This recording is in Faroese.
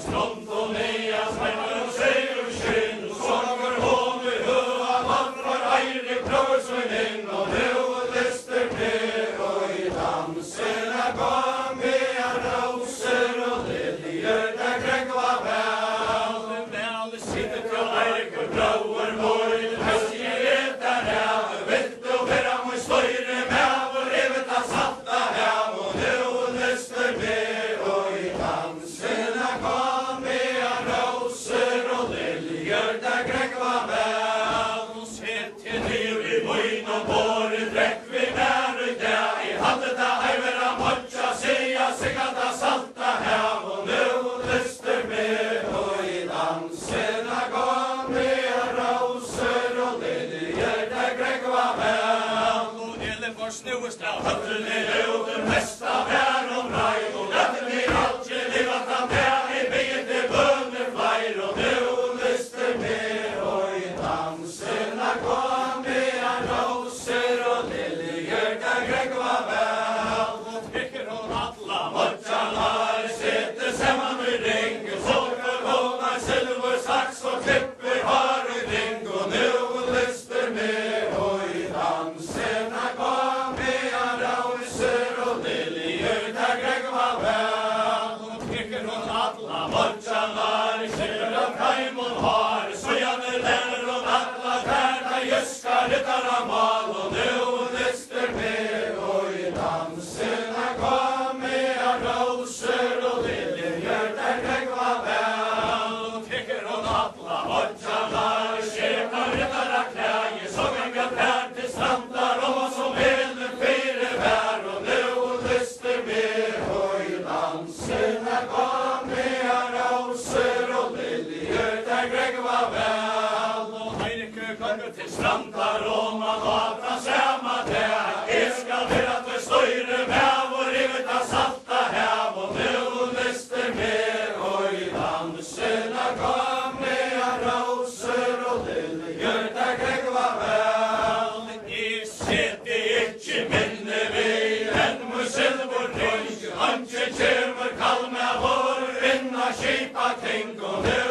strand og nea, smerter og ser og skinn, og sånger hånd i høa, vandrar eire prøvsmen inn, og nå lyster med, og i dansene gav med roser og liljer, der krekva vel. Vel sitter til eike, blåer vår, høst i etter hev, vilt og vera må støyre med, og revet av salta hev, og nå lyster med, og i dansene gav med roser og liljer, der krekva vel. Og sett til liv i bøyn og båre, drekk vi nær i dag, i hadde da eivera motja, sia sikkert av salta hev, og nå lyster med, og i dansene gav med roser og liljer, der krekva vel. Og elefors snuest av høttene løven, mest av vær og brei, og løtten i alt je livet av der, i byen til bønner fleir, og nå lyster med, og i dansene gav med roser og liljer, der krekva vel. Og tykker hun atla motjanar, sitter sammen i ring, og såker hånar silver saks og klipper har i ring, og nå lyster med, og i dansene gav med roser og liljer, der krekva vel. Og tykker hun atla motjanar, sitter av kaimon har, søjane lærer og atla kærta jyska ryttar av mal, og nå lyster med, og i dansene gav med roser og liljer, der krekva vel. Og tykker hun atla motjanar, skjeka ryttar av klæje, såganga pær til strandar, og som heller fire vær, og nå lyster med, og i dansene gav med roser og liljer, der krekva vel. Og Eirike kommer til strandar, og man har fra samme der, jeg skal være til støyre med, og rivet av salta hev, og nå lyster med, og i dansene gav med roser og liljer, der krekva vel. Jeg sitter ikke minne ved en musilvor ring, han kjemmer kall med vår, inna skipa ting, og nå